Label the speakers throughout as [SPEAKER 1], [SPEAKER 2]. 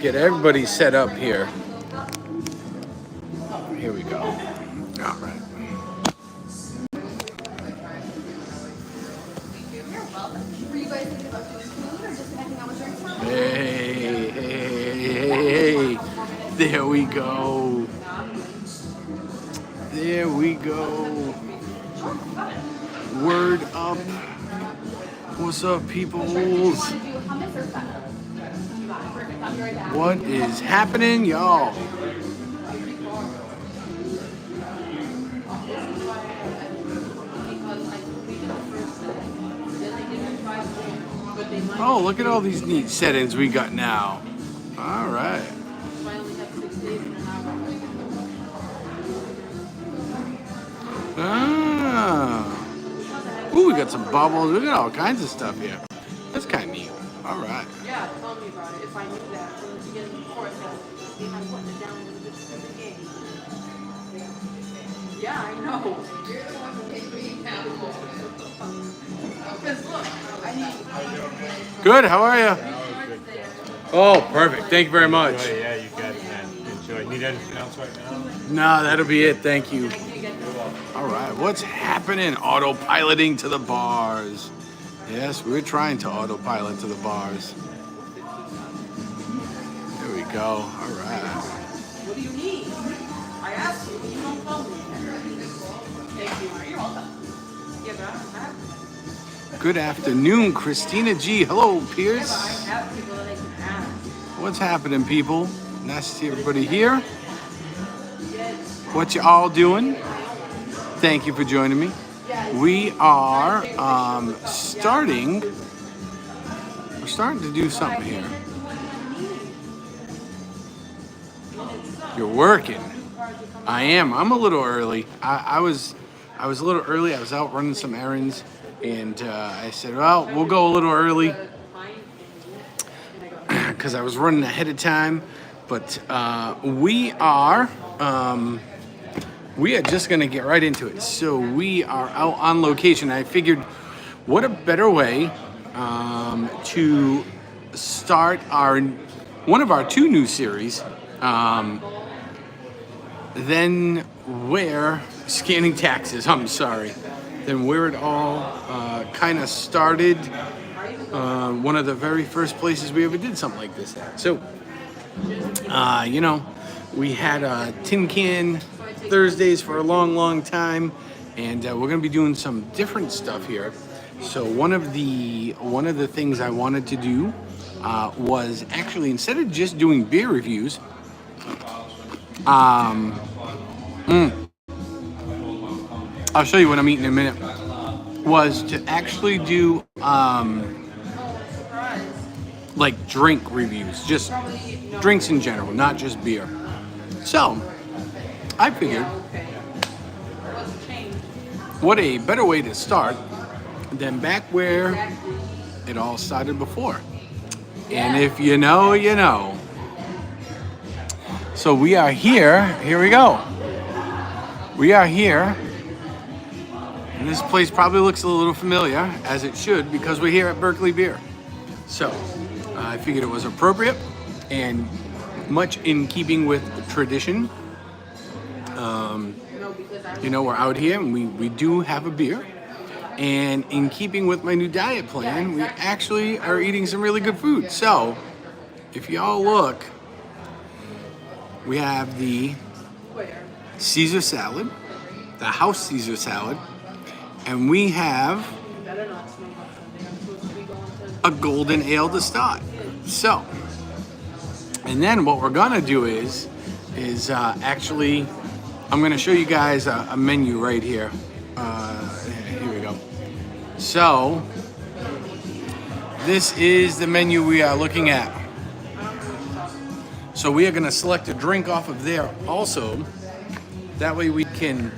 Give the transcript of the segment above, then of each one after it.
[SPEAKER 1] Get everybody set up here. Here we go. All right. Hey. There we go. There we go. Word up. What's up, peoples? What is happening, y'all? Oh, look at all these neat settings we got now. All right. Ooh, we got some bubbles. We got all kinds of stuff here. That's kind of neat. All right.
[SPEAKER 2] Yeah, tell me about it. If I knew that from the beginning before, I said, if I'm putting it down in the stupid game. Yeah, I know. You're the one who made me accountable. Because look, I need.
[SPEAKER 1] Good. How are you? Oh, perfect. Thank you very much.
[SPEAKER 3] Enjoy, yeah, you got it, man. Enjoy. Need anything else right now?
[SPEAKER 1] No, that'll be it. Thank you. All right. What's happening? Autopiloting to the bars. Yes, we're trying to autopilot to the bars. There we go. All right.
[SPEAKER 2] What do you need? I asked you, you don't tell me. Thank you. You're welcome. Yeah, but I don't have.
[SPEAKER 1] Good afternoon, Christina G. Hello, Pierce.
[SPEAKER 2] I have people that I can ask.
[SPEAKER 1] What's happening, people? Nice to see everybody here. What you all doing? Thank you for joining me. We are starting. We're starting to do something here. You're working. I am. I'm a little early. I was a little early. I was out running some errands, and I said, "Well, we'll go a little early," because I was running ahead of time. But we are just going to get right into it. So we are out on location. I figured, what a better way to start one of our two new series than where scanning taxes. I'm sorry. Than where it all kind of started. One of the very first places we ever did something like this at. So, we had a tin can Thursdays for a long time, and we're going to be doing some different stuff here. So one of the things I wanted to do was actually, instead of just doing beer reviews, I'll show you what I'm eating in a minute, was to actually do like drink reviews, just drinks in general, not just beer. So I figured, what a better way to start than back where it all started before. And if you know, you know. So we are here. Here we go. We are here. And this place probably looks a little familiar, as it should, because we're here at Berkeley Beer. So I figured it was appropriate and much in keeping with tradition. We're out here and we do have a beer. And in keeping with my new diet plan, we actually are eating some really good food. So if y'all look, we have the Caesar salad, the house Caesar salad, and we have a golden ale to start. So, and then what we're gonna do is actually, I'm gonna show you guys a menu right here. Here we go. So, this is the menu we are looking at. So we are gonna select a drink off of there also. That way we can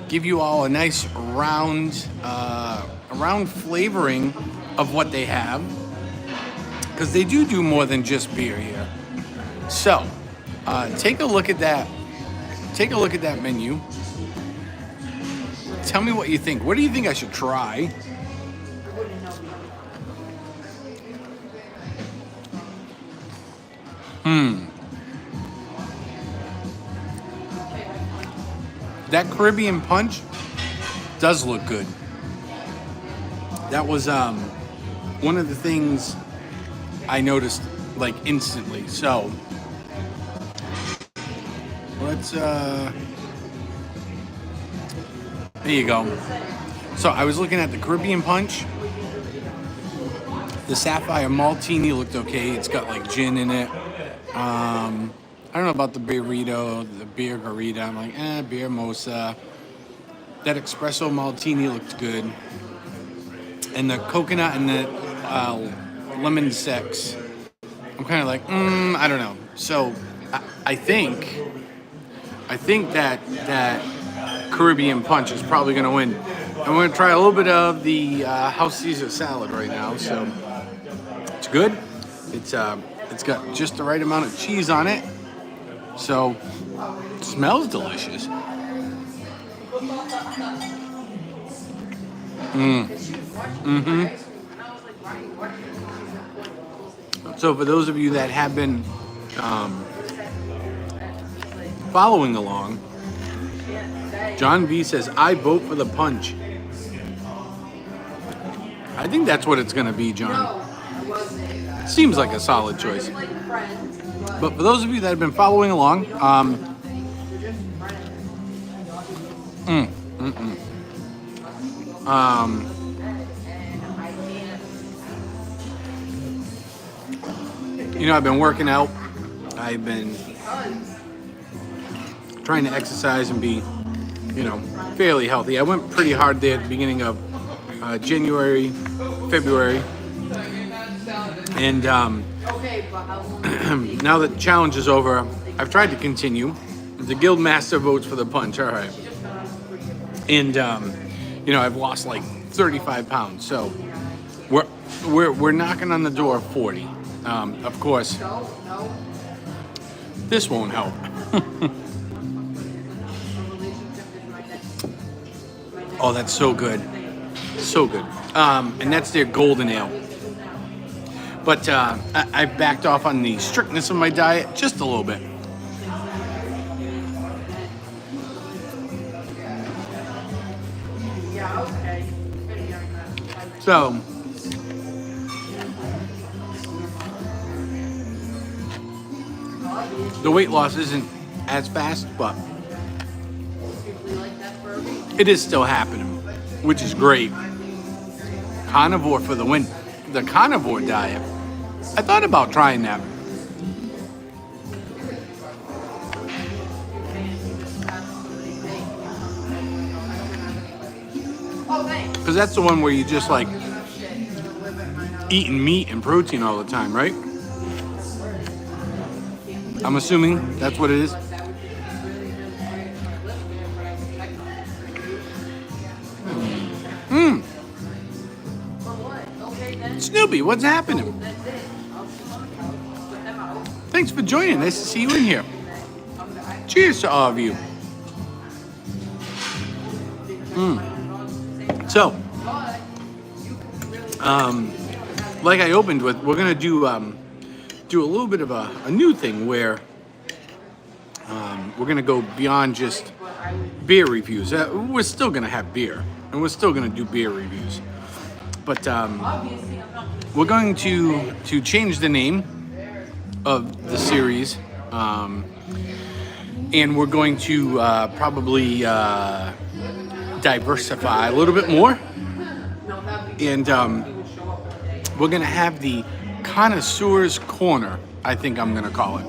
[SPEAKER 1] give you all a nice round flavoring of what they have, because they do more than just beer here. So take a look at that. Take a look at that menu. Tell me what you think. What do you think I should try? That Caribbean punch does look good. That was one of the things I noticed like instantly. So let's there you go. So I was looking at the Caribbean punch. The Sapphire Martini looked okay. It's got like gin in it. I don't know about the burrito, the beer garita. I'm like, beer mosa. That espresso martini looked good. And the coconut and the lemon sex, I'm kind of like, I don't know. So I think that Caribbean punch is probably going to win. I'm going to try a little bit of the house Caesar salad right now. So it's good. It's got just the right amount of cheese on it. So it smells delicious. So for those of you that have been following along, John V says, I vote for the punch. I think that's what it's going to be, John. Seems like a solid choice. But for those of you that have been following along, I've been working out. I've been trying to exercise and be, fairly healthy. I went pretty hard there at the beginning of January, February. And now that the challenge is over, I've tried to continue. The guild master votes for the punch. All right. And I've lost like 35 pounds. So we're knocking on the door of 40. Of course, this won't help. Oh, that's so good. So good. And that's their golden ale. But I've backed off on the strictness of my diet just a little bit. So, the weight loss isn't as fast, but it is still happening, which is great. Carnivore for the win. The carnivore diet, I thought about trying that. Because that's the one where you just like eating meat and protein all the time, right? I'm assuming that's what it is. Snoopy, what's happening? Thanks for joining. Nice to see you in here. Cheers to all of you. So, like I opened with, we're gonna do a little bit of a new thing where we're gonna go beyond just beer reviews. We're still gonna have beer, and we're still gonna do beer reviews, but we're going to change the name of the series, and we're going to probably diversify a little bit more, and we're gonna have the Connoisseur's Corner, I think I'm gonna call it.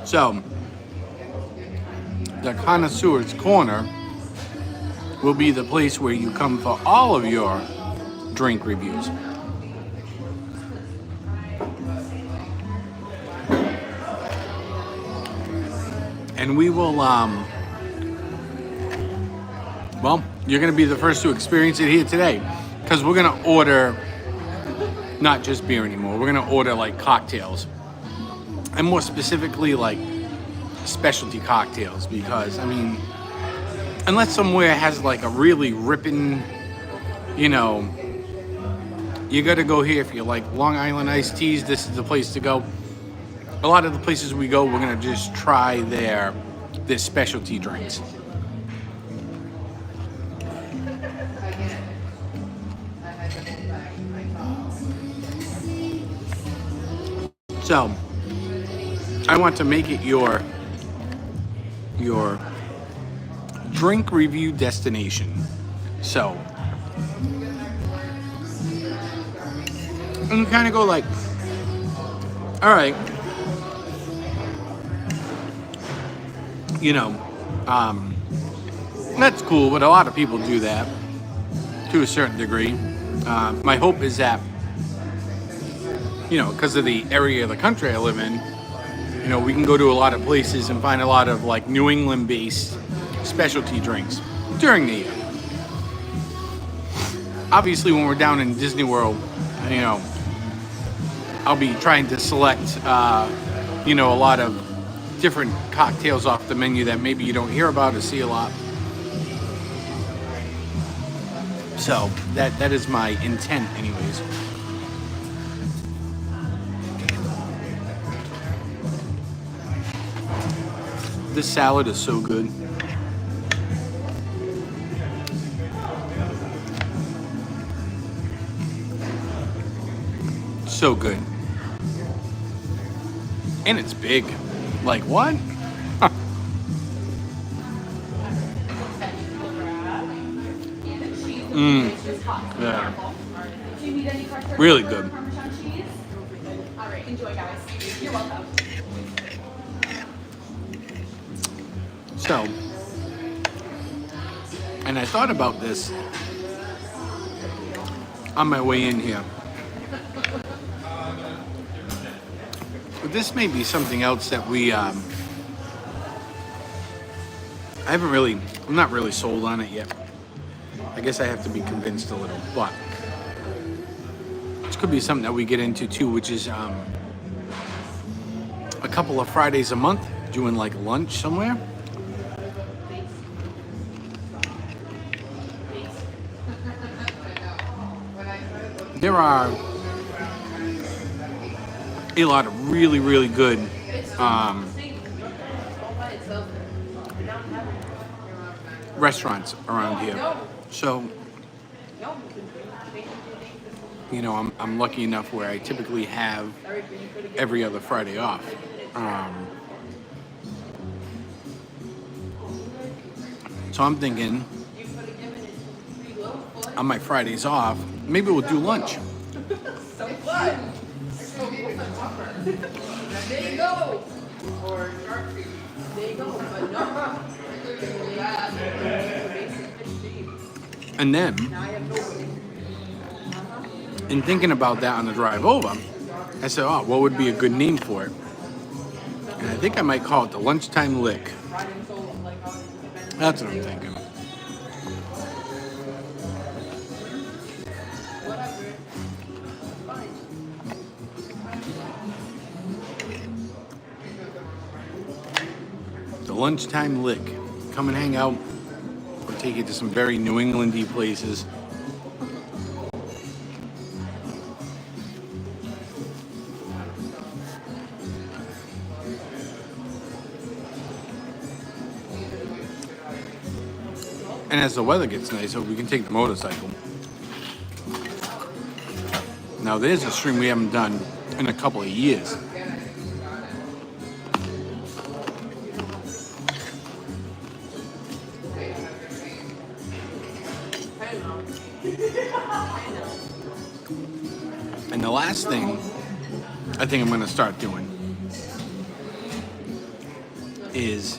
[SPEAKER 1] So, the Connoisseur's Corner will be the place where you come for all of your drink reviews. And we will, well, you're going to be the first to experience it here today, because we're going to order not just beer anymore. We're going to order like cocktails, and more specifically like specialty cocktails, because I mean, unless somewhere has like a really ripping, you know, you got to go here if you like Long Island iced teas. This is the place to go. A lot of the places we go, we're gonna just try their specialty drinks. So I want to make it your drink review destination. So, and you kind of go like, all right, you know, that's cool, but a lot of people do that to a certain degree. My hope is that, you know, because of the area of the country I live in, you know, we can go to a lot of places and find a lot of like New England-based specialty drinks during the year. Obviously, when we're down in Disney World, you know, I'll be trying to select, you know, a lot of different cocktails off the menu that maybe you don't hear about or see a lot. So that is my intent, anyways. This salad is so good. So good. And it's big. Like what? Huh. Yeah. Really good.
[SPEAKER 2] All right, enjoy, guys. You're welcome.
[SPEAKER 1] So, and I thought about this on my way in here. But this may be something else that I'm not really sold on it yet. I guess I have to be convinced a little, but this could be something that we get into too, which is a couple of Fridays a month doing like lunch somewhere. There are a lot of really, really good restaurants around here. So, you know, I'm lucky enough where I typically have every other Friday off. So I'm thinking on my Fridays off, maybe we'll do lunch.
[SPEAKER 2] So what? There you go. Or shark feet. There you go. But no.
[SPEAKER 1] And then, in thinking about that on the drive over, I said, oh, what would be a good name for it? And I think I might call it the Lunchtime Lick. That's what I'm thinking. The Lunchtime Lick. Come and hang out. We'll take you to some very New England-y places. And as the weather gets nicer, we can take the motorcycle. Now there's a stream we haven't done in a couple of years. And the last thing I think I'm going to start doing is,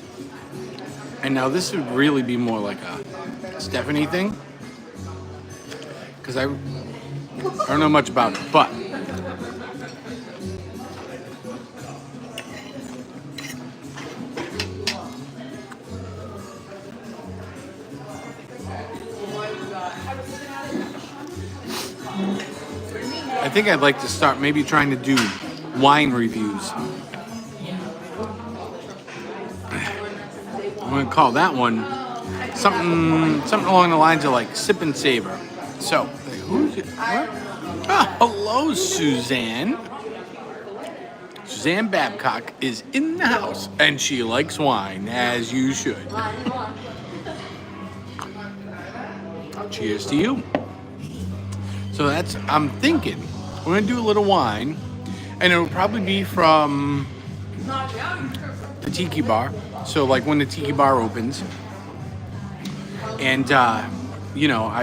[SPEAKER 1] and now this would really be more like a Stephanie thing, because I don't know much about it, but I think I'd like to start maybe trying to do wine reviews. I'm going to call that one something along the lines of like sip and savor. So, who's it? What? Ah, hello, Suzanne. Suzanne Babcock is in the house, and she likes wine, as you should. Cheers to you. So I'm thinking, we're gonna do a little wine, and it'll probably be from the tiki bar. So like when the tiki bar opens, and I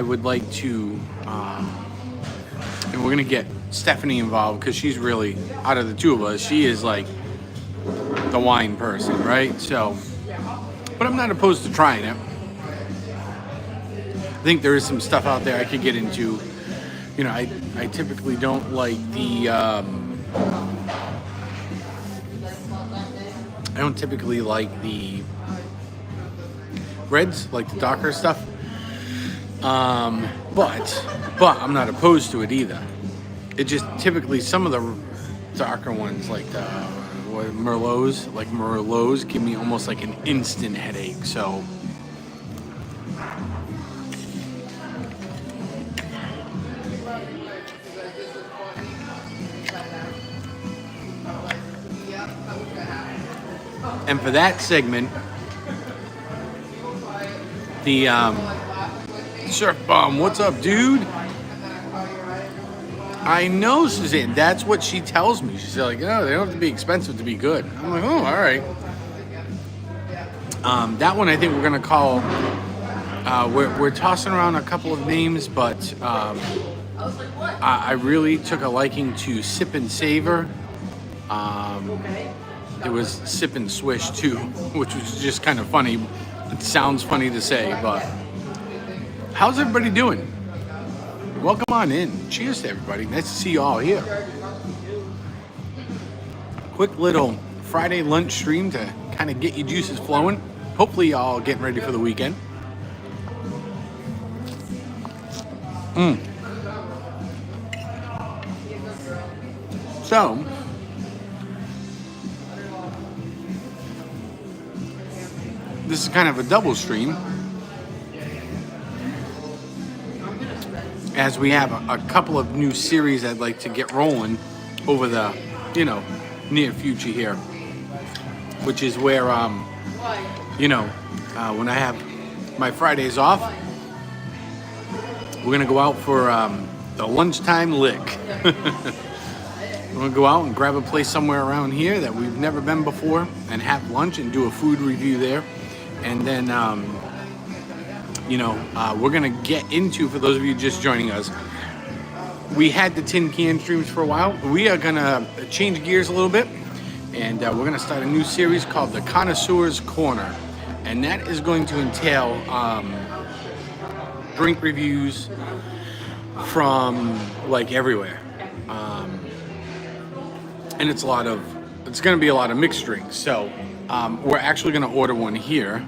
[SPEAKER 1] would like to, and we're gonna get Stephanie involved because she's really, out of the two of us, she is like the wine person, right? So, but I'm not opposed to trying it. I think there is some stuff out there I could get into. I typically don't like the, I don't typically like the reds, like the darker stuff. But I'm not opposed to it either. It just typically some of the darker ones, like the Merlots, give me almost like an instant headache. So. And for that segment, the Surf Bomb, what's up, dude? I know, Suzanne. That's what she tells me. She's like, oh, they don't have to be expensive to be good. I'm like, oh, all right. That one I think we're gonna call. We're tossing around a couple of names, but I really took a liking to Sip and Savor. It was Sip and Swish too, which was just kind of funny. It sounds funny to say, but how's everybody doing? Welcome on in. Cheers to everybody. Nice to see you all here. Quick little Friday lunch stream to kind of get your juices flowing. Hopefully y'all getting ready for the weekend. So, this is kind of a double stream, as we have a couple of new series I'd like to get rolling over the, near future here, which is where, when I have my Fridays off, we're gonna go out for the lunchtime lick. We're gonna go out and grab a place somewhere around here that we've never been before and have lunch and do a food review there. And then, we're gonna get into, for those of you just joining us, we had the tin can streams for a while. We are gonna change gears a little bit, and we're gonna start a new series called the Connoisseur's Corner, and that is going to entail drink reviews from like everywhere, and it's gonna be a lot of mixed drinks. So we're actually gonna order one here.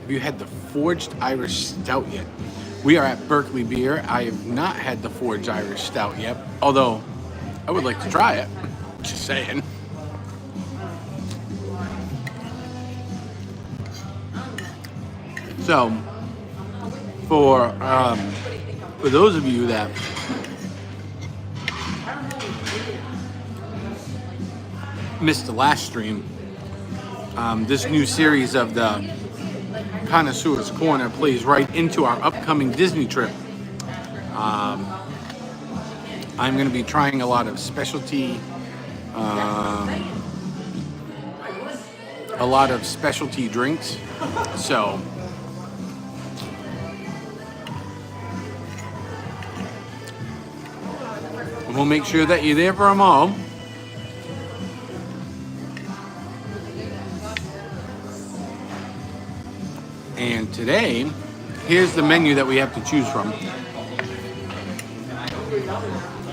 [SPEAKER 1] Have you had the Forged Irish Stout yet? We are at Berkeley Beer. I have not had the Forged Irish Stout yet, although I would like to try it. Just saying. So, for those of you that missed the last stream, this new series of the Connoisseur's Corner plays right into our upcoming Disney trip. I'm going to be trying a lot of specialty drinks. So we'll make sure that you're there for them all. And today, here's the menu that we have to choose from.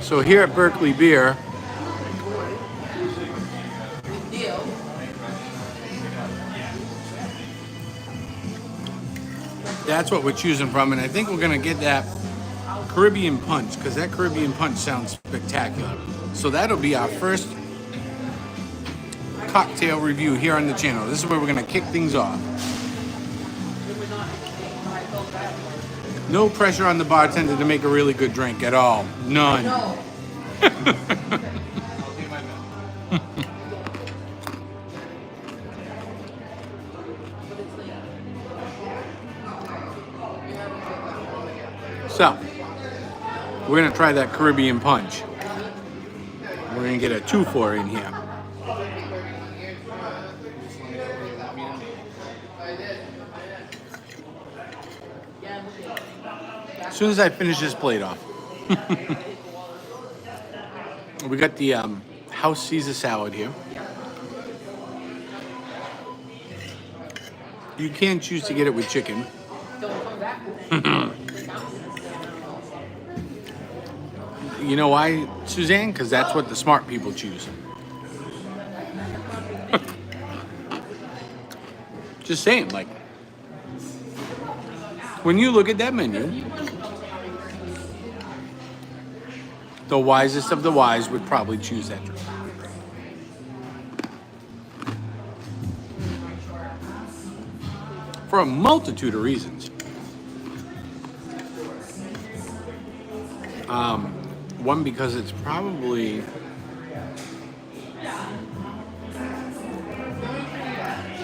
[SPEAKER 1] So here at Berkeley Beer, that's what we're choosing from. And I think we're gonna get that Caribbean Punch, because that Caribbean Punch sounds spectacular. So that'll be our first cocktail review here on the channel. This is where we're gonna kick things off. No pressure on the bartender to make a really good drink at all. None.
[SPEAKER 2] No.
[SPEAKER 3] I'll do my best.
[SPEAKER 1] So, we're gonna try that Caribbean punch. We're gonna get a 2-for in here. As soon as I finish this plate off. We got the house Caesar salad here. You can choose to get it with chicken.
[SPEAKER 2] Don't come back.
[SPEAKER 1] You know why, Suzanne? Because that's what the smart people choose. Just saying, like, when you look at that menu, the wisest of the wise would probably choose that drink. For a multitude of reasons. One, because it's probably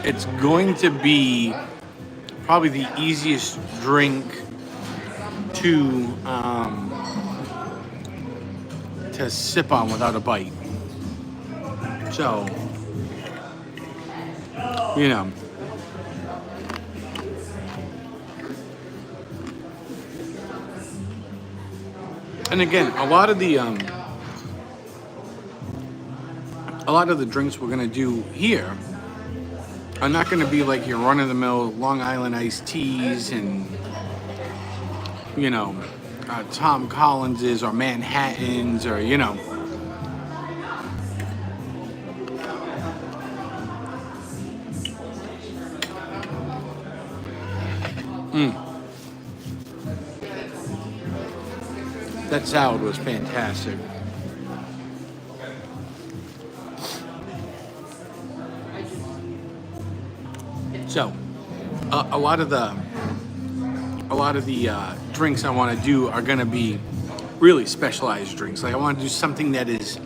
[SPEAKER 1] it's going to be probably the easiest drink to sip on without a bite. So, you know. And again, a lot of the drinks we're gonna do here are not gonna be like your run-of-the-mill Long Island iced teas and Tom Collins's or Manhattans or That salad was fantastic. So, a lot of the drinks I want to do are going to be really specialized drinks. Like I want to do something that is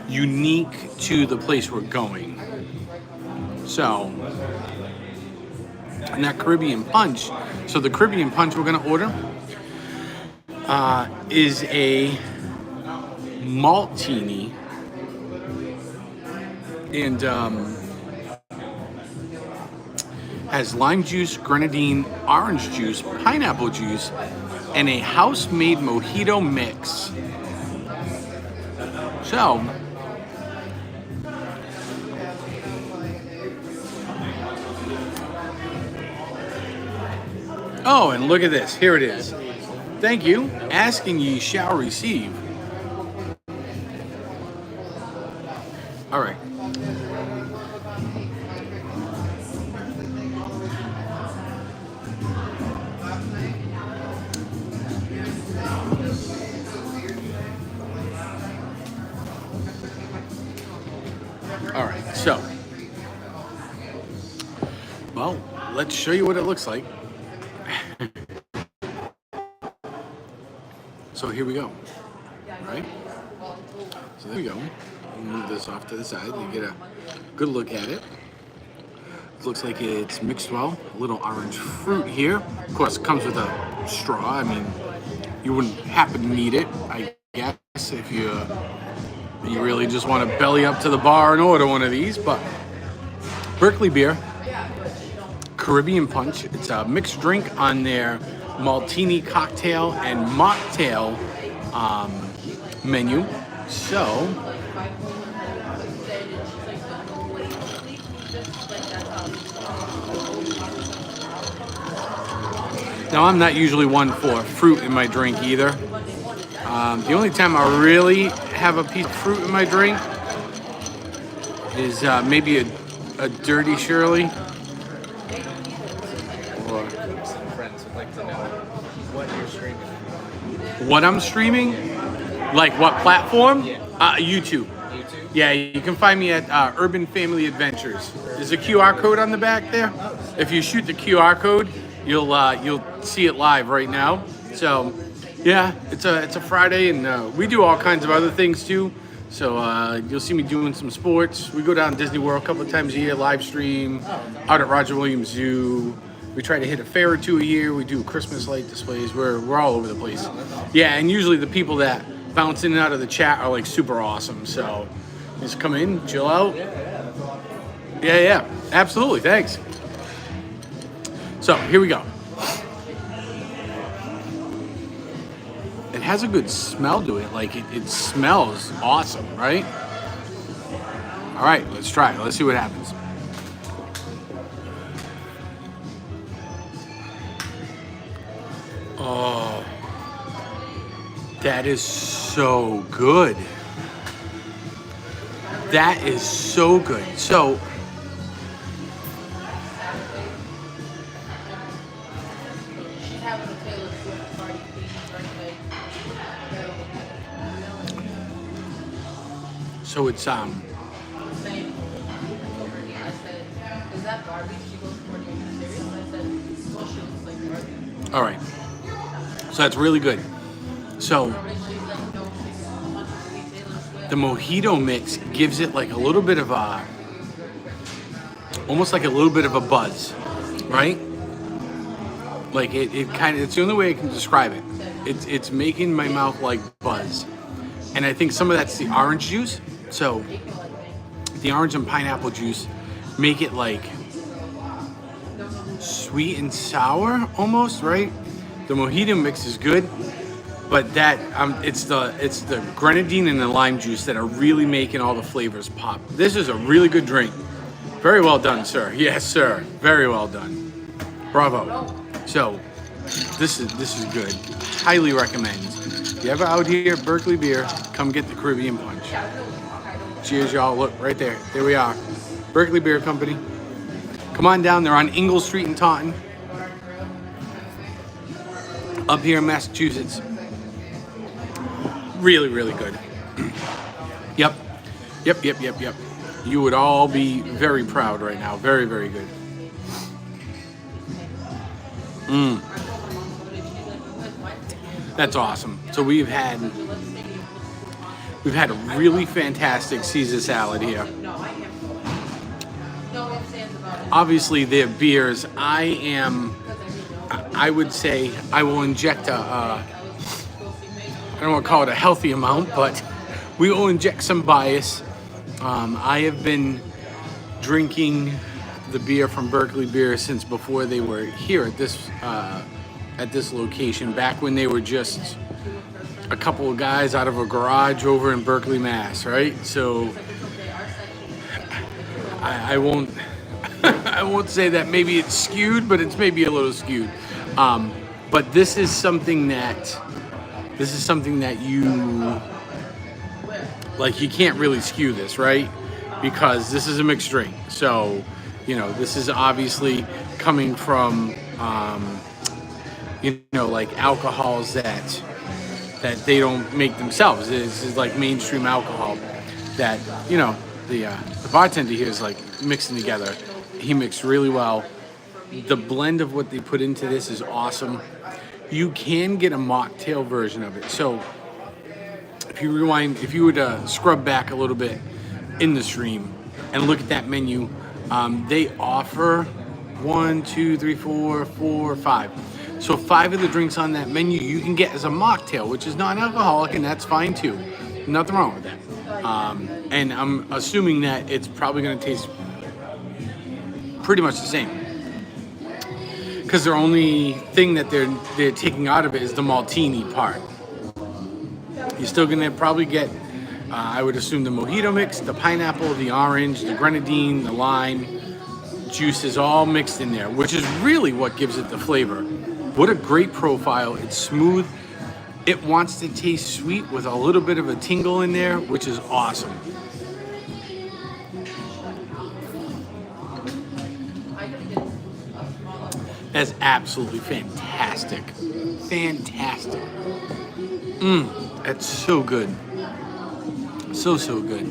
[SPEAKER 1] unique to the place we're going. So, and that Caribbean punch. So the Caribbean punch we're going to order is a maltini and has lime juice, grenadine, orange juice, pineapple juice, and a house-made mojito mix. So, oh, and look at this. Here it is. Thank you. Asking ye shall receive. All right. All right. So, well, let's show you what it looks like. So here we go, right? So there we go. We'll move this off to the side. You get a good look at it. It looks like it's mixed well. A little orange fruit here. Of course, it comes with a straw. I mean, you wouldn't happen to need it, I guess, if you really just want to belly up to the bar and order one of these. But Berkeley beer, Caribbean punch. It's a mixed drink on their Maltini cocktail and mocktail menu. So, now I'm not usually one for fruit in my drink either. The only time I really have a piece of fruit in my drink is maybe a Dirty Shirley. What I'm streaming? Like what platform? YouTube.
[SPEAKER 3] YouTube?
[SPEAKER 1] Yeah, you can find me at Urban Family Adventures. There's a QR code on the back there. If you shoot the QR code, you'll see it live right now. So yeah, it's a Friday, and we do all kinds of other things too. So you'll see me doing some sports. We go down to Disney World a couple of times a year, live stream, out at Roger Williams Zoo. We try to hit a fair or two a year. We do Christmas light displays. We're all over the place. Yeah, and usually the people that bounce in and out of the chat are like super awesome. So just come in, chill out. Yeah, absolutely. Thanks. So here we go. It has a good smell to it. Like it smells awesome, right? All right, let's try it. Let's see what happens. Oh, that is so good. That is so good. So, it's all right. So that's really good. So the mojito mix gives it like a little bit of almost like a little bit of a buzz, right? Like it kind of, it's the only way I can describe it. It's making my mouth like buzz. And I think some of that's the orange juice. So the orange and pineapple juice make it like sweet and sour almost, right? The mojito mix is good, but that it's the grenadine and the lime juice that are really making all the flavors pop. This is a really good drink. Very well done, sir. Yes, sir. Very well done. Bravo. So this is good. Highly recommend. If you ever out here at Berkeley Beer, come get the Caribbean Punch. Cheers, y'all. Look right there. There we are. Berkeley Beer Company. Come on down. They're on Ingle Street in Taunton. Up here in Massachusetts. Really, really good. Yep. You would all be very proud right now. Very, very good. That's awesome. So we've had a really fantastic Caesar salad here. Obviously, their beers. I would say I will inject I don't want to call it a healthy amount, but we will inject some bias. I have been drinking the beer from Berkeley Beer since before they were here at this location, back when they were just a couple of guys out of a garage over in Berkeley, Mass, right? So I won't I won't say that maybe it's skewed, but it's maybe a little skewed. But this is something that you like. You can't really skew this, right? Because this is a mixed drink. So, this is obviously coming from, like alcohols that they don't make themselves. This is like mainstream alcohol that, the bartender here is like mixing together. He mixed really well. The blend of what they put into this is awesome. You can get a mocktail version of it. So if you would scrub back a little bit in the stream and look at that menu, they offer 1, 2, 3, 4, 5. So 5 of the drinks on that menu you can get as a mocktail, which is non-alcoholic, and that's fine too. Nothing wrong with that. And I'm assuming that it's probably going to taste pretty much the same, because the only thing that they're taking out of it is the maltini part. You're still going to probably get, I would assume, the mojito mix, the pineapple, the orange, the grenadine, the lime juices all mixed in there, which is really what gives it the flavor. What a great profile. It's smooth. It wants to taste sweet with a little bit of a tingle in there, which is awesome. That's absolutely fantastic. Fantastic. That's so good. So good.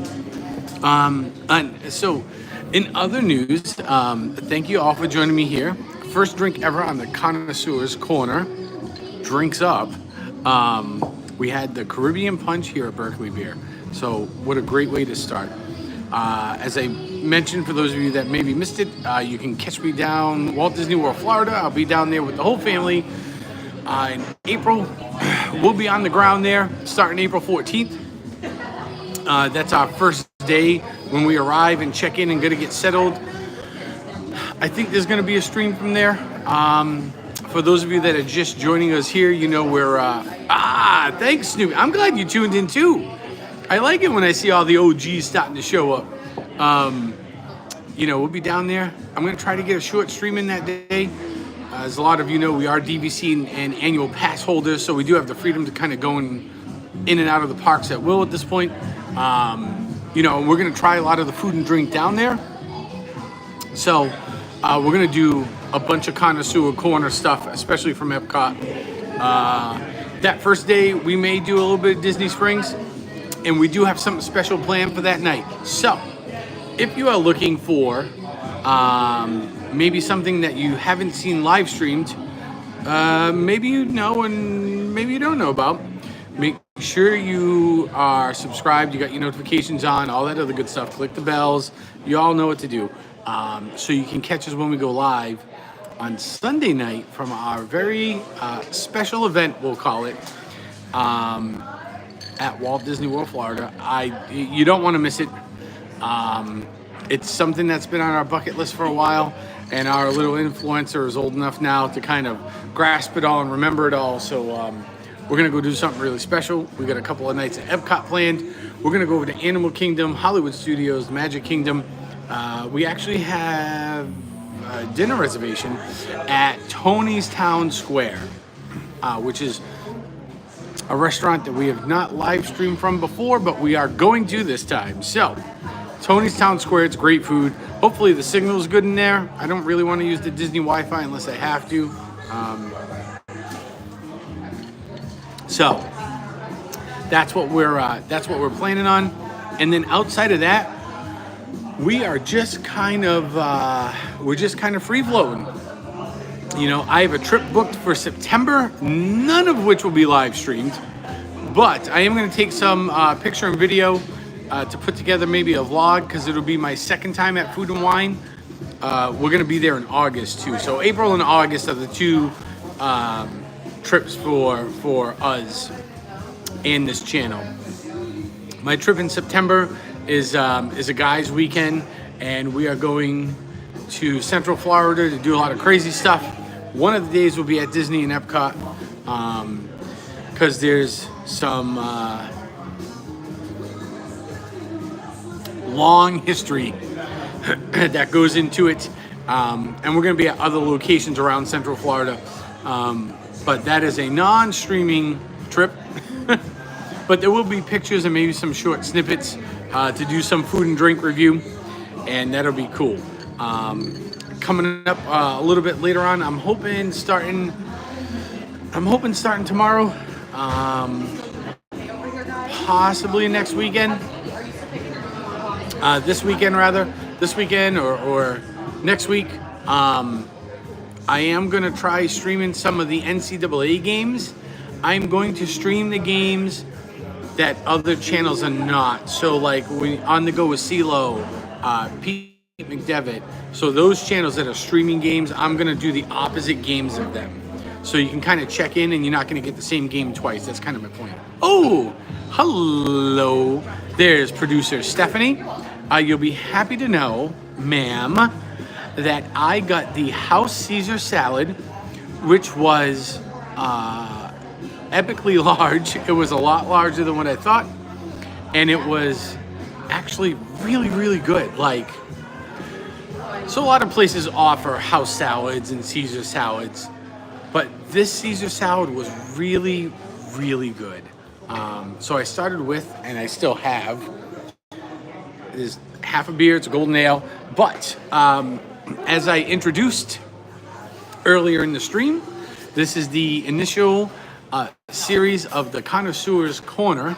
[SPEAKER 1] And so in other news, thank you all for joining me here first drink ever on the Connoisseurs Corner. Drinks up. We had the Caribbean Punch here at Berkeley Beer. So what a great way to start. As I mentioned, for those of you that maybe missed it, you can catch me down Walt Disney World, Florida. I'll be down there with the whole family in April. We'll be on the ground there starting April 14th. That's our first day when we arrive and check in and gonna get settled. I think there's gonna be a stream from there. For those of you that are just joining us here, you know we're, thanks Snoopy. I'm glad you tuned in too. I like it when I see all the OGs starting to show up. You know, we'll be down there. I'm gonna try to get a short stream in that day. As a lot of you know, we are DVC and annual pass holders, so we do have the freedom to kind of go in and out of the parks at will at this point. You know, we're gonna try a lot of the food and drink down there. So we're gonna do a bunch of Connoisseur Corner stuff, especially from Epcot. That first day, we may do a little bit of Disney Springs, and we do have something special planned for that night. So if you are looking for maybe something that you haven't seen live streamed, maybe you know and maybe you don't know about, make sure you are subscribed, you got your notifications on, all that other good stuff. Click the bells. You all know what to do. So you can catch us when we go live on Sunday night from our very special event, we'll call it, at Walt Disney World, Florida. You don't want to miss it. It's something that's been on our bucket list for a while, and our little influencer is old enough now to kind of grasp it all and remember it all. So we're gonna go do something really special. We got a couple of nights at Epcot planned. We're gonna go over to Animal Kingdom, Hollywood Studios, Magic Kingdom. We actually have a dinner reservation at Tony's Town Square, which is a restaurant that we have not live streamed from before, but we are going to this time. So Tony's Town Square, it's great food. Hopefully the signal's good in there. I don't really want to use the Disney Wi-Fi unless I have to. So that's what we're planning on. And then outside of that, we are just kind of free floating. You know, I have a trip booked for September, none of which will be live streamed, but I am going to take some picture and video to put together maybe a vlog, because it'll be my second time at Food and Wine. We're going to be there in August too. So April and August are the two trips for us and this channel. My trip in September is a guys' weekend, and we are going to Central Florida to do a lot of crazy stuff. One of the days will be at Disney and Epcot, because there's some long history that goes into it, and we're going to be at other locations around Central Florida, but that is a non-streaming trip. But there will be pictures and maybe some short snippets to do some food and drink review, and that'll be cool. Coming up a little bit later on, I'm hoping starting tomorrow, possibly next weekend. This weekend or next week. I am gonna try streaming some of the NCAA games. I'm going to stream the games that other channels are not. So like On the Go with CeeLo, Pete McDevitt. So those channels that are streaming games, I'm gonna do the opposite games of them. So you can kind of check in and you're not gonna get the same game twice. That's kind of my point. Oh, hello. There's producer Stephanie. You'll be happy to know, ma'am, that I got the House Caesar salad, which was epically large. It was a lot larger than what I thought, and it was actually really, really good. Like, so a lot of places offer house salads and Caesar salads, but this Caesar salad was really, really good. So I started with, and I still have, it is half a beer, it's a golden ale, but as I introduced earlier in the stream, this is the initial series of the Connoisseurs Corner,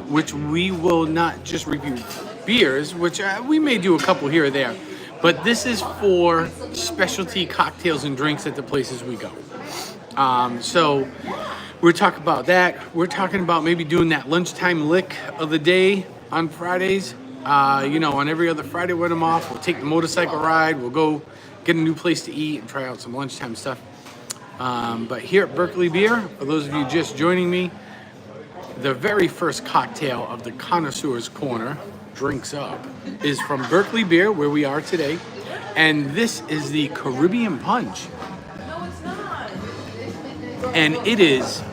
[SPEAKER 1] which we will not just review beers, which we may do a couple here or there, But this is for specialty cocktails and drinks at the places we go. So we're talking about that. We're talking about maybe doing that lunchtime lick of the day on Fridays. On every other Friday when I'm off, we'll take the motorcycle ride. We'll go get a new place to eat and try out some lunchtime stuff. But here at Berkeley Beer, for those of you just joining me, the very first cocktail of the Connoisseur's Corner, Drinks Up, is from Berkeley Beer, where we are today. And this is the Caribbean Punch. And it is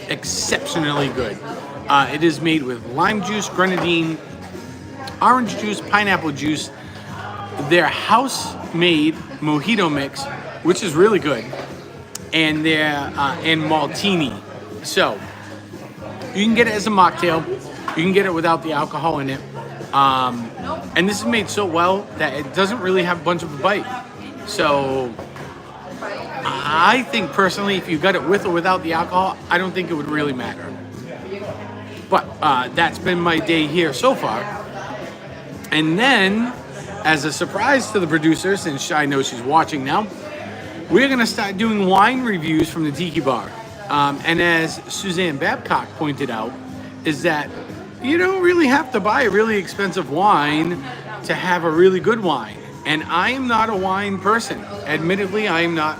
[SPEAKER 1] exceptionally good. It is made with lime juice, grenadine, orange juice, pineapple juice, their house-made mojito mix, which is really good, and and maltini. So you can get it as a mocktail. You can get it without the alcohol in it. And this is made so well that it doesn't really have a bunch of a bite. So I think personally, if you got it with or without the alcohol, I don't think it would really matter. But that's been my day here so far. And then, as a surprise to the producer, since I know she's watching now, we're going to start doing wine reviews from the Tiki Bar. And as Suzanne Babcock pointed out, is that you don't really have to buy a really expensive wine to have a really good wine. And I am not a wine person. Admittedly, I am not.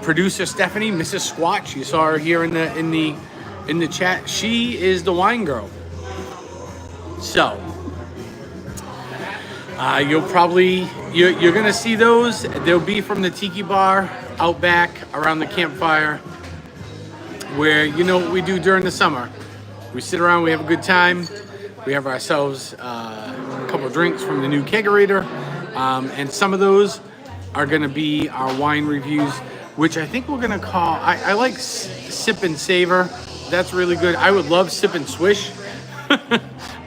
[SPEAKER 1] Producer Stephanie, Mrs. Squatch, you saw her here in the chat. She is the wine girl. So you're gonna see those. They'll be from the Tiki Bar out back around the campfire, where you know what we do during the summer. We sit around, we have a good time. We have ourselves a couple of drinks from the new kegerator, and some of those are gonna be our wine reviews, which I think we're gonna call. I like Sip and Savor. That's really good. I would love Sip and Swish.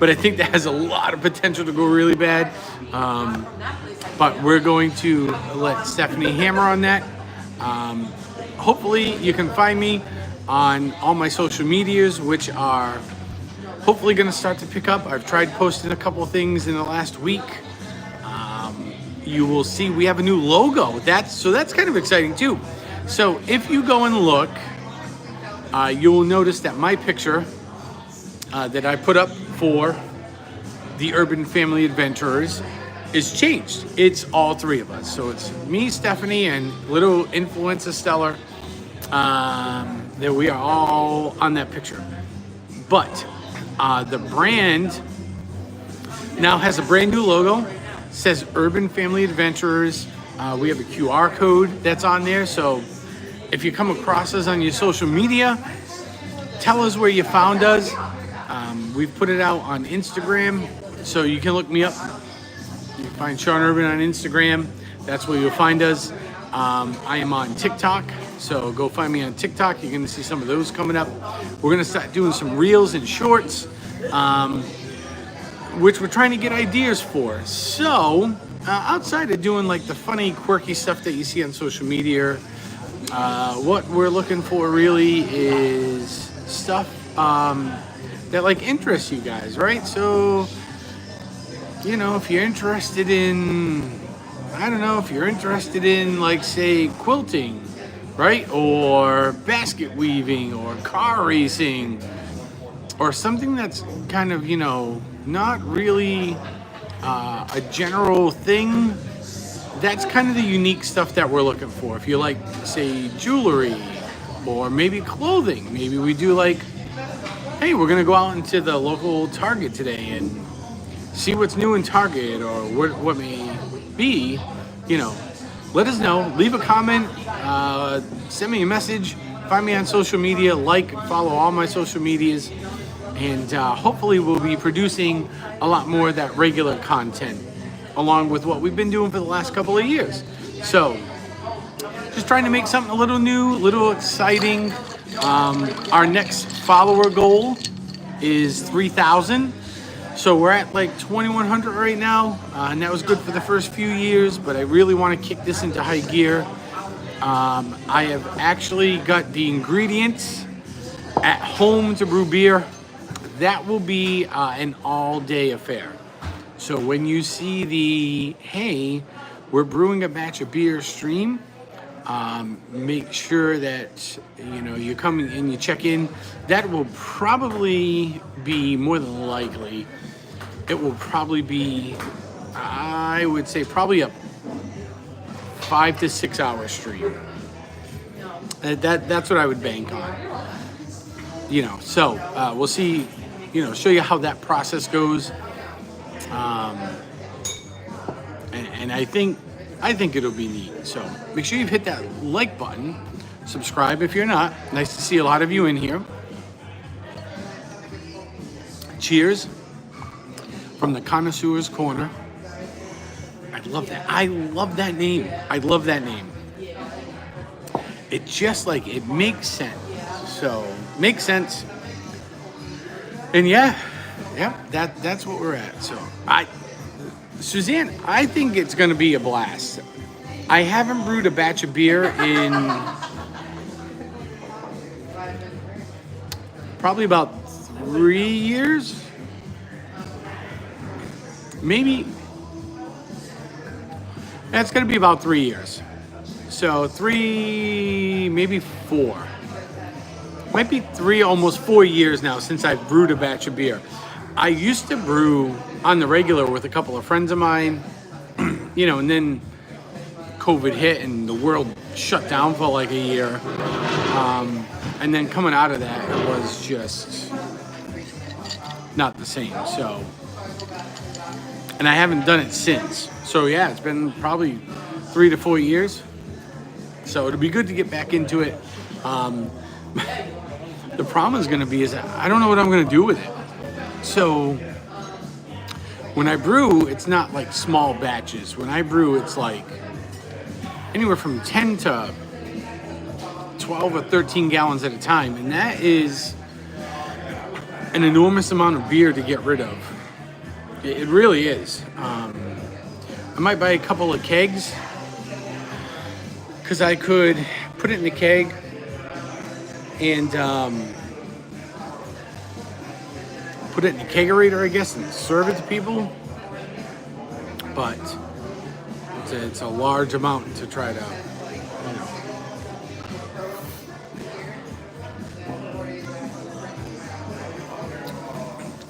[SPEAKER 1] But I think that has a lot of potential to go really bad. But we're going to let Stephanie hammer on that. Hopefully you can find me on all my social medias, which are hopefully going to start to pick up. I've tried posting a couple of things in the last week. You will see we have a new logo. That's kind of exciting too. So if you go and look, you will notice that my picture that I put up for the Urban Family Adventurers is changed. It's all three of us. So it's me, Stephanie, and little influencer Stellar. That we are all on that picture. But the brand now has a brand new logo. It says Urban Family Adventurers. We have a QR code that's on there. So if you come across us on your social media, tell us where you found us. We've put it out on Instagram, so you can look me up. You can find Sean Urban on Instagram. That's where you'll find us. I am on TikTok, so go find me on TikTok. You're going to see some of those coming up. We're going to start doing some reels and shorts, which we're trying to get ideas for. So outside of doing like the funny, quirky stuff that you see on social media, what we're looking for really is stuff that like interests you guys, right? So, you know, if you're interested in, like, say, quilting, right? Or basket weaving or car racing or something that's kind of, you know, not really a general thing, that's kind of the unique stuff that we're looking for. If you like, say, jewelry or maybe clothing, maybe we do like, hey, we're going to go out into the local Target today and see what's new in Target or what may be, you know, let us know. Leave a comment, send me a message, find me on social media, like and follow all my social medias, and hopefully we'll be producing a lot more of that regular content along with what we've been doing for the last couple of years. So, just trying to make something a little new, a little exciting. Our next follower goal is 3,000. So we're at like 2,100 right now, and that was good for the first few years, but I really want to kick this into high gear. I have actually got the ingredients at home to brew beer. That will be an all-day affair. So when you see the, hey, we're brewing a batch of beer stream, make sure that, you come and you check in. That will probably be, more than likely, it will probably be, I would say, probably a 5 to 6 hour stream. That's what I would bank on. So we'll see, show you how that process goes. And I think it'll be neat. So make sure you've hit that like button, subscribe if you're not. Nice to see a lot of you in here. Cheers from the Connoisseur's Corner. I love that. I love that name. It just it makes sense. So makes sense. And that's what we're at. So Suzanne, I think it's going to be a blast. I haven't brewed a batch of beer in probably about 3 years. Maybe. It's going to be about 3 years. So 3, maybe 4. Might be 3, almost 4 years now since I've brewed a batch of beer. I used to brew on the regular with a couple of friends of mine, and then COVID hit and the world shut down for like a year. And then coming out of that, it was just not the same. So, and I haven't done it since. So yeah, it's been probably 3 to 4 years. So it'll be good to get back into it. The problem is going to be is I don't know what I'm going to do with it. So when I brew, it's not like small batches. When I brew, it's like anywhere from 10 to 12 or 13 gallons at a time. And that is an enormous amount of beer to get rid of. It really is. I might buy a couple of kegs because I could put it in a keg and put it in a kegerator, I guess, and serve it to people. But it's a large amount to try to,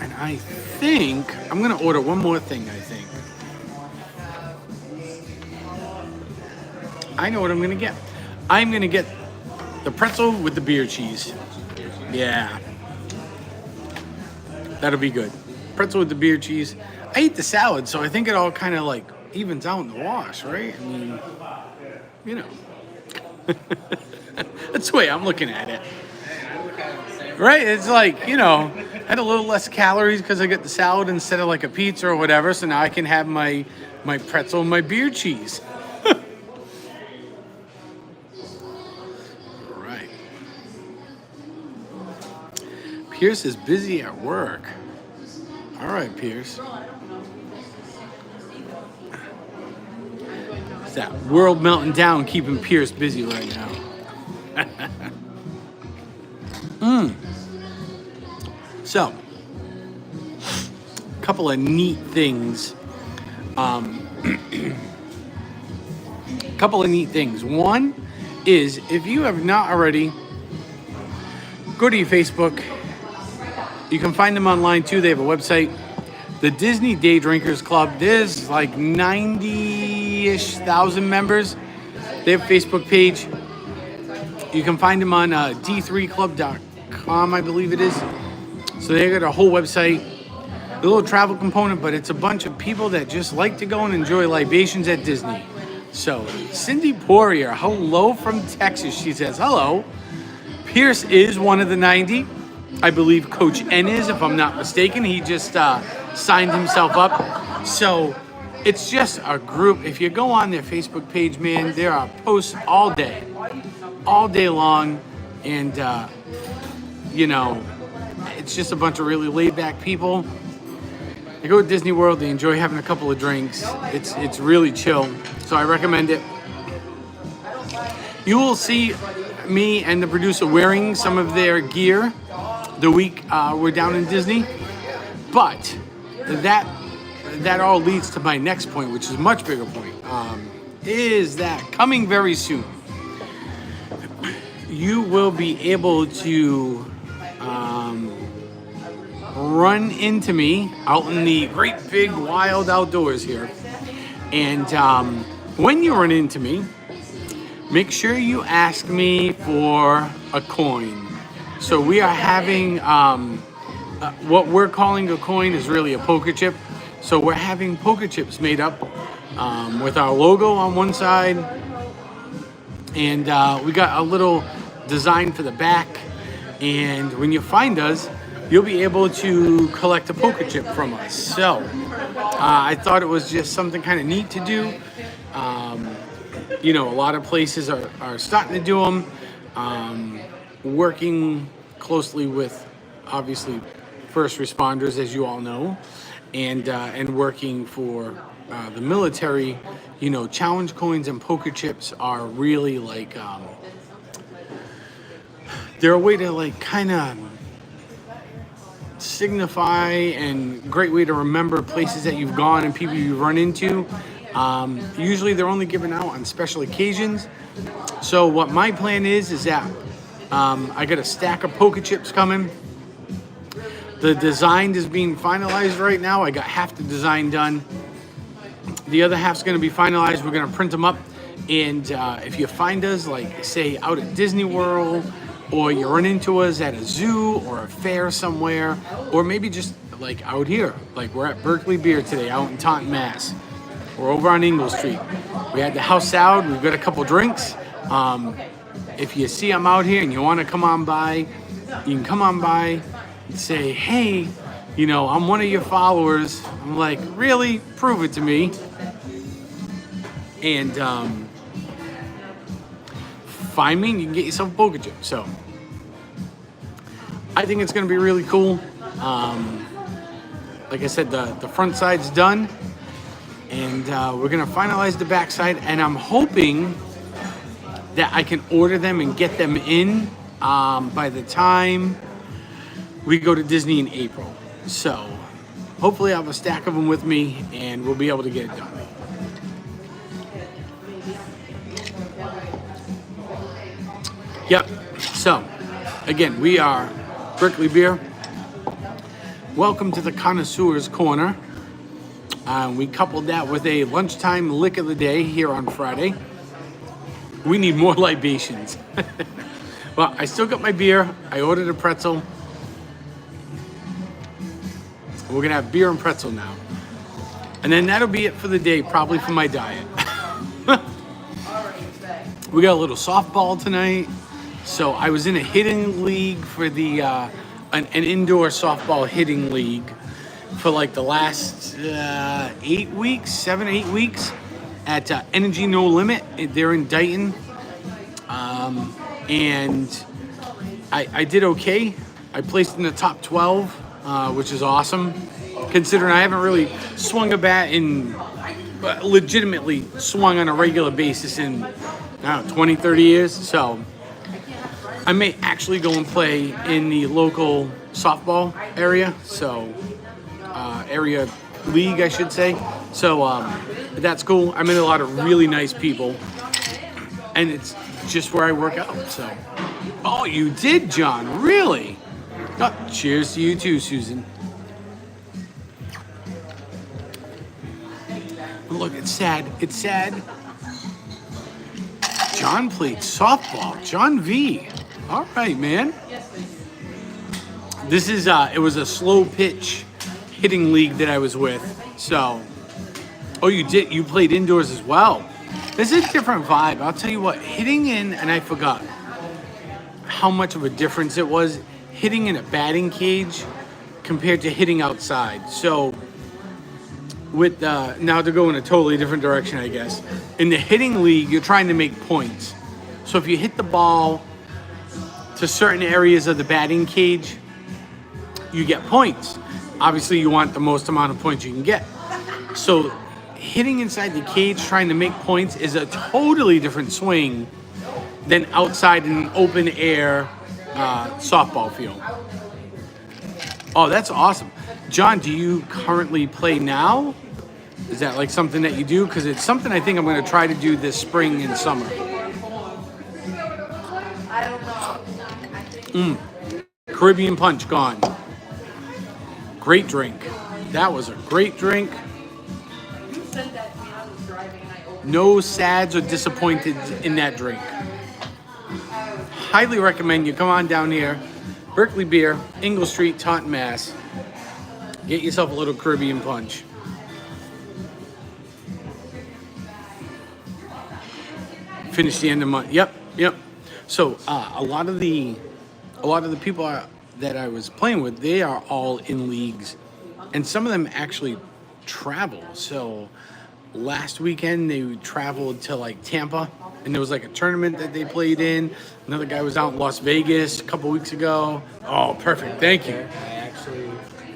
[SPEAKER 1] And I think I'm gonna order one more thing. I know what I'm gonna get. I'm gonna get the pretzel with the beer cheese. Yeah. That'll be good. Pretzel with the beer cheese. I eat the salad, so I think it all kind of evens out in the wash, right? I mean, that's the way I'm looking at it. Right? It's I had a little less calories because I get the salad instead of a pizza or whatever, so now I can have my pretzel and my beer cheese. Pierce is busy at work. All right, Pierce. It's that world melting down keeping Pierce busy right now. So, a couple of neat things. One is, if you have not already, go to your Facebook. You can find them online too. They have a website, the Disney Day Drinkers Club. There's 90-ish thousand members. They have a Facebook page. You can find them on d3club.com, I believe it is. So they got a whole website, a little travel component, but it's a bunch of people that just like to go and enjoy libations at Disney. So Cindy Poirier, hello from Texas. She says, hello. Pierce is one of the 90. I believe Coach N is, if I'm not mistaken. He just signed himself up. So it's just a group. If you go on their Facebook page, man, there are posts all day long. And, it's just a bunch of really laid back people. They go to Disney World. They enjoy having a couple of drinks. It's really chill. So I recommend it. You will see me and the producer wearing some of their gear the week we're down in Disney, but that all leads to my next point, which is a much bigger point, is that coming very soon, you will be able to run into me out in the great big wild outdoors here. And when you run into me, make sure you ask me for a coin. So we are having what we're calling a coin is really a poker chip. So we're having poker chips made up with our logo on one side, and we got a little design for the back. And when you find us, you'll be able to collect a poker chip from us. So I thought it was just something kind of neat to do. You know, a lot of places are starting to do them. Working closely with, obviously, first responders, as you all know, and working for the military. You know, challenge coins and poker chips are really like they're a way to like kind of signify and great way to remember places that you've gone and people you've run into. Usually they're only given out on special occasions. So what my plan is that I got a stack of poker chips coming. The design is being finalized right now. I got half the design done. The other half's going to be finalized. We're going to print them up. And if you find us, like, say, out at Disney World, or you run into us at a zoo or a fair somewhere, or maybe just, like, out here. Like, we're at Berkeley Beer today, out in Taunton, Mass. We're over on Ingle Street. We had the house salad. We've got a couple drinks. If you see I'm out here and you want to come on by, you can come on by and say, hey, you know, I'm one of your followers. I'm like, really? Prove it to me. And find me and you can get yourself a poker chip. So I think it's going to be really cool. Like I said, the front side's done. And we're going to finalize the back side. And I'm hoping that I can order them and get them in by the time we go to Disney in April. So hopefully I'll have a stack of them with me and we'll be able to get it done. Yep. So again, we are Berkeley Beer. Welcome to the Connoisseur's Corner. We coupled that with a lunchtime lick of the day here on Friday. We need more libations. Well, I still got my beer. I ordered a pretzel. We're going to have beer and pretzel now. And then that'll be it for the day, probably for my diet. We got a little softball tonight. So I was in a hitting league for the an indoor softball hitting league for like the last 8 weeks, 8 weeks at Energy No Limit. They're in Dayton. And I did okay. I placed in the top 12, which is awesome, considering I haven't really swung a bat in, legitimately swung on a regular basis in, I don't know, 20, 30 years. So I may actually go and play in the local softball area. So area league, I should say. So that's cool. I met a lot of really nice people, and it's just where I work out. So, oh, you did, John? Really? Oh, cheers to you too, Susan. Look, it's sad. It's sad. John played softball. John V. All right, man. This is it was a slow pitch hitting league that I was with. So, oh, you did? You played indoors as well. This is a different vibe. I'll tell you what, hitting in, and I forgot how much of a difference it was hitting in a batting cage compared to hitting outside. So, with now to go in a totally different direction, I guess. In the hitting league, you're trying to make points. So if you hit the ball to certain areas of the batting cage, you get points. Obviously, you want the most amount of points you can get. So hitting inside the cage, trying to make points, is a totally different swing than outside in an open air softball field. Oh, that's awesome. John, do you currently play now? Is that like something that you do? Because it's something I think I'm going to try to do this spring and summer. Caribbean Punch gone. Great drink. That was a great drink. No sads or disappointed in that drink. Highly recommend you come on down here. Berkeley Beer, Ingle Street, Taunton, Mass. Get yourself a little Caribbean Punch. Finish the end of the month. Yep. So a lot of the people that I was playing with, they are all in leagues, and some of them actually travel. So last weekend they traveled to like Tampa, and there was like a tournament that they played in. Another guy was out in Las Vegas a couple weeks ago. Oh, perfect. Thank you.
[SPEAKER 4] I actually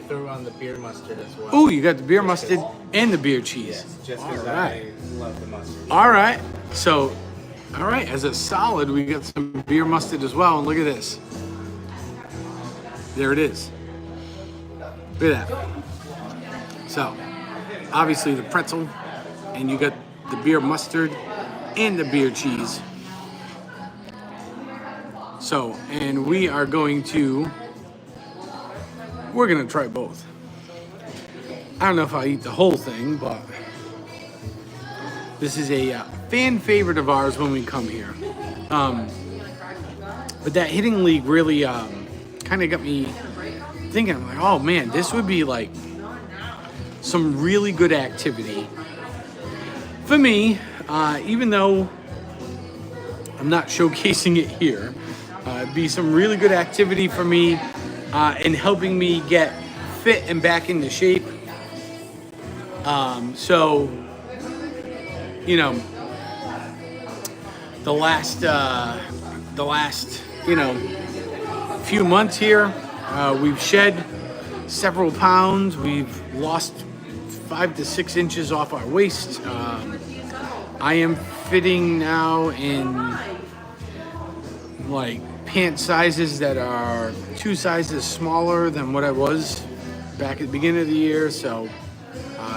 [SPEAKER 4] threw on the beer mustard as well.
[SPEAKER 1] Oh, you got the beer mustard and the beer cheese.
[SPEAKER 4] Yes, just because
[SPEAKER 1] All right.
[SPEAKER 4] I love the mustard.
[SPEAKER 1] All right. So, all right, as a solid, we got some beer mustard as well. And look at this. There it is. Look at that. So, obviously the pretzel, and you got the beer mustard and the beer cheese. So, and we're going to try both. I don't know if I'll eat the whole thing, but this is a fan favorite of ours when we come here. But that hitting league really kind of got me thinking. I'm like, oh man, this would be like some really good activity for me, even though I'm not showcasing it here. It'd be some really good activity for me in helping me get fit and back into shape. So, you know, the last few months here, we've shed several pounds. We've lost 5 to 6 inches off our waist. I am fitting now in like pant sizes that are 2 sizes smaller than what I was back at the beginning of the year. So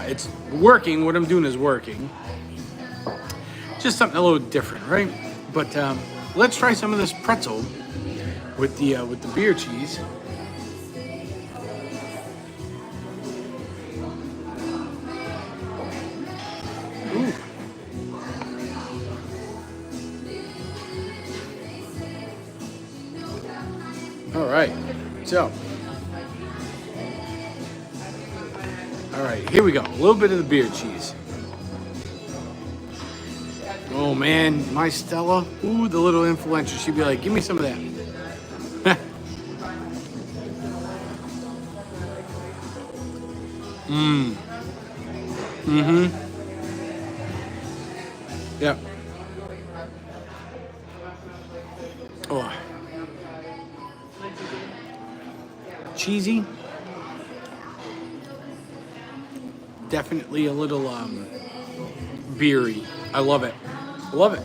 [SPEAKER 1] it's working. What I'm doing is working. Just something a little different, right? But let's try some of this pretzel with the beer cheese. Ooh. All right, so, all right, here we go. A little bit of the beer cheese. Oh man, my Stella, ooh, the little influencer, she'd be like, give me some of that. Yep. Oh. Cheesy. Definitely a little beery. I love it. Love it.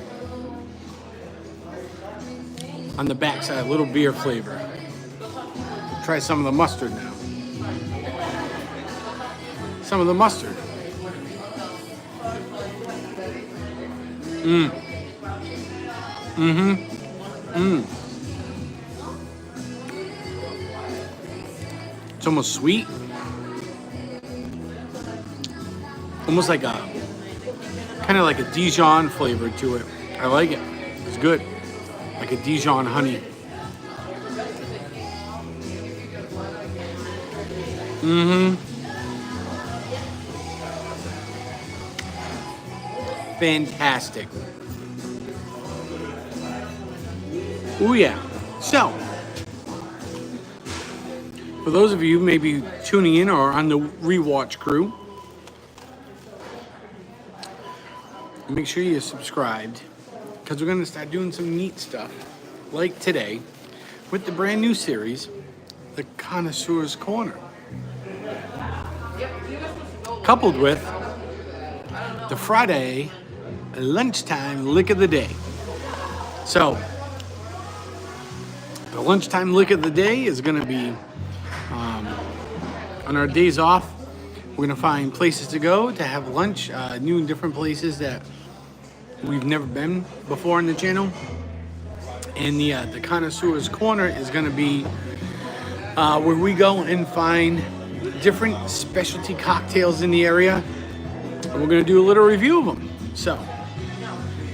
[SPEAKER 1] On the backside, a little beer flavor. Try some of the mustard now. Some of the mustard. It's almost sweet. Almost like a kind of like a Dijon flavor to it. I like it. It's good. Like a Dijon honey. Fantastic. Oh yeah. So, for those of you maybe tuning in or on the rewatch crew, make sure you're subscribed, because we're going to start doing some neat stuff like today with the brand new series, The Connoisseur's Corner, coupled with the Friday lunchtime lick of the day. So the lunchtime lick of the day is going to be on our days off. We're gonna find places to go to have lunch, new and different places that we've never been before on the channel. And the Connoisseur's Corner is gonna be where we go and find different specialty cocktails in the area. And we're gonna do a little review of them. So,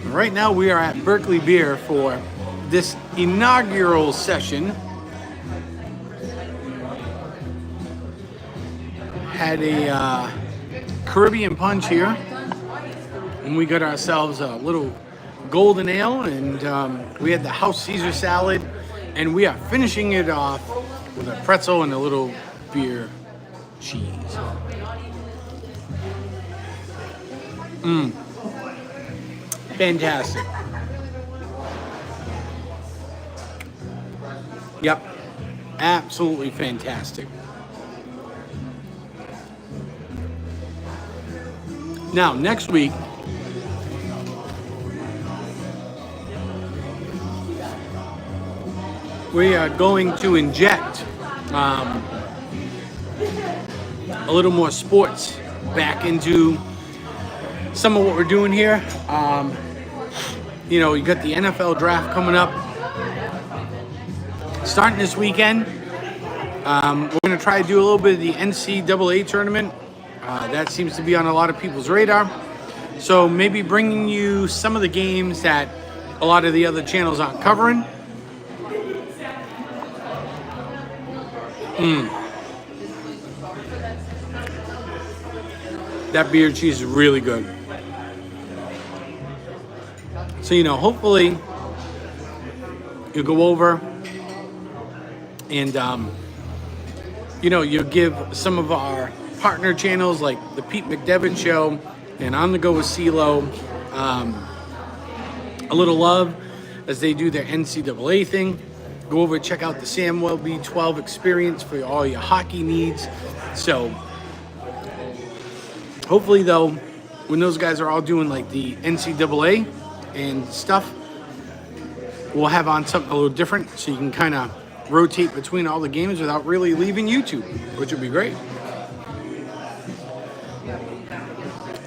[SPEAKER 1] right now we are at Berkeley Beer for this inaugural session. Had a Caribbean punch here, and we got ourselves a little golden ale, and we had the house Caesar salad, and we are finishing it off with a pretzel and a little beer cheese. Fantastic. Yep, absolutely fantastic. Now, next week, we are going to inject a little more sports back into some of what we're doing here. You know, you got the NFL draft coming up, starting this weekend. We're going to try to do a little bit of the NCAA tournament. That seems to be on a lot of people's radar. So maybe bringing you some of the games that a lot of the other channels aren't covering. That beer cheese is really good. So, you know, hopefully you'll go over and, you know, you'll give some of our partner channels like the Pete McDevitt Show and On the Go with CeeLo a little love as they do their NCAA thing. Go over and check out the Samuel B12 experience for all your hockey needs. So hopefully though, when those guys are all doing like the NCAA and stuff, we'll have on something a little different so you can kind of rotate between all the games without really leaving YouTube, which would be great.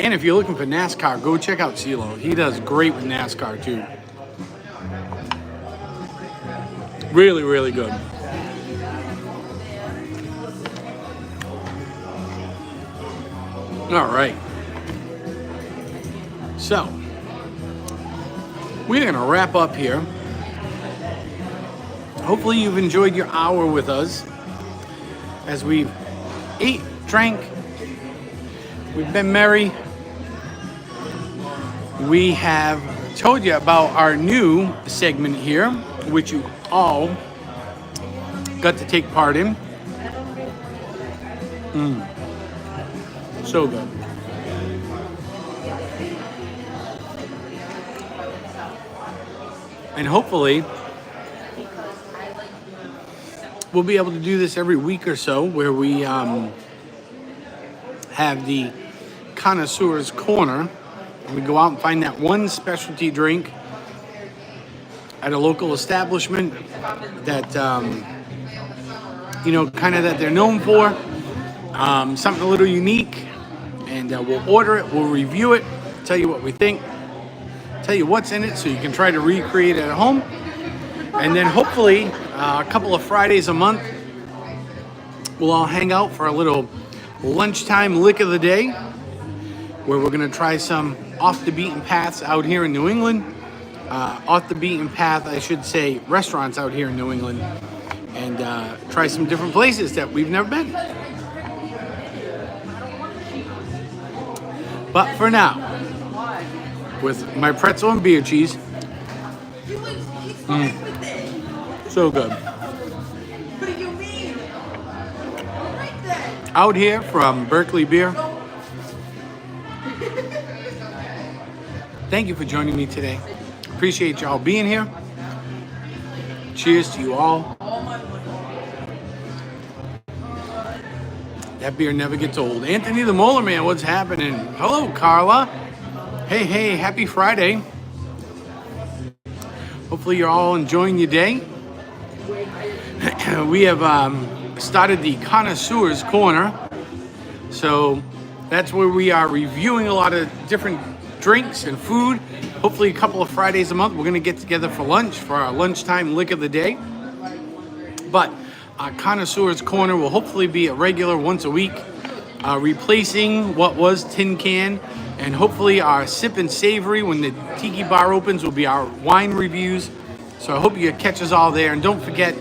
[SPEAKER 1] And if you're looking for NASCAR, go check out CeeLo. He does great with NASCAR too. Really, really good. All right. So, we're going to wrap up here. Hopefully you've enjoyed your hour with us as we've ate, drank, we've been merry. We have told you about our new segment here, which you all got to take part in. So good. And hopefully we'll be able to do this every week or so, where we have the Connoisseur's Corner. We go out and find that one specialty drink at a local establishment that, you know, kind of that they're known for. Something a little unique. And we'll order it, we'll review it, tell you what we think, tell you what's in it so you can try to recreate it at home. And then hopefully a couple of Fridays a month, we'll all hang out for a little lunchtime lick of the day, where we're going to try some off the beaten paths out here in New England. Off the beaten path, I should say, restaurants out here in New England, and try some different places that we've never been. But for now, with my pretzel and beer cheese, so good.
[SPEAKER 2] What do you mean? All right then.
[SPEAKER 1] Out here from Berkeley Beer. Thank you for joining me today. Appreciate y'all being here. Cheers to you all. That beer never gets old. Anthony the Molar Man, what's happening? Hello, Carla. Hey, hey, happy Friday. Hopefully you're all enjoying your day. We have started the Connoisseur's Corner. So that's where we are reviewing a lot of different drinks and food. Hopefully a couple of Fridays a month, we're gonna get together for lunch, for our lunchtime lick of the day. But Connoisseur's Corner will hopefully be a regular once a week, replacing what was Tin Can. And hopefully our Sip and Savory, when the Tiki Bar opens, will be our wine reviews. So I hope you catch us all there. And don't forget,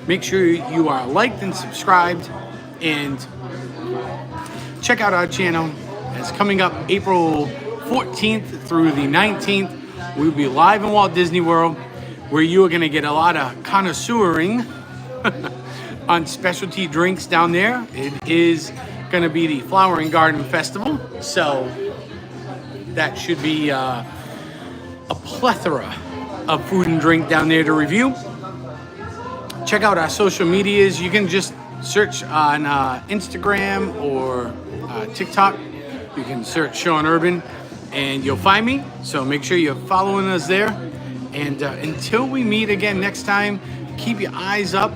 [SPEAKER 1] make sure you are liked and subscribed. And check out our channel. It's coming up April 14th through the 19th. We'll be live in Walt Disney World, where you are going to get a lot of connoisseuring on specialty drinks down there. It is going to be the Flower and Garden Festival. So that should be a plethora of food and drink down there to review. Check out our social medias. You can just search on Instagram or TikTok. You can search Sean Urban and you'll find me. So make sure you're following us there. And until we meet again next time, keep your eyes up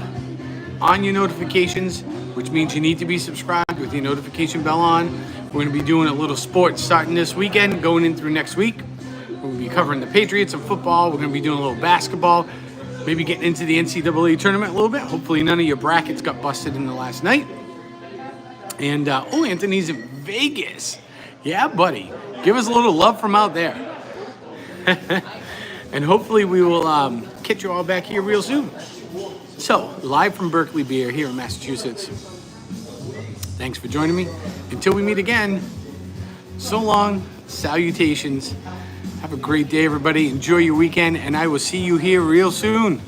[SPEAKER 1] on your notifications, which means you need to be subscribed with your notification bell on. We're going to be doing a little sports starting this weekend, going in through next week. We're going to be covering the Patriots and football. We're going to be doing a little basketball, maybe getting into the NCAA tournament a little bit. Hopefully none of your brackets got busted in the last night. And, Anthony's in Vegas. Yeah, buddy. Give us a little love from out there. And hopefully we will catch you all back here real soon. So, live from Berkeley Beer here in Massachusetts. Thanks for joining me. Until we meet again, so long, salutations. Have a great day, everybody. Enjoy your weekend, and I will see you here real soon.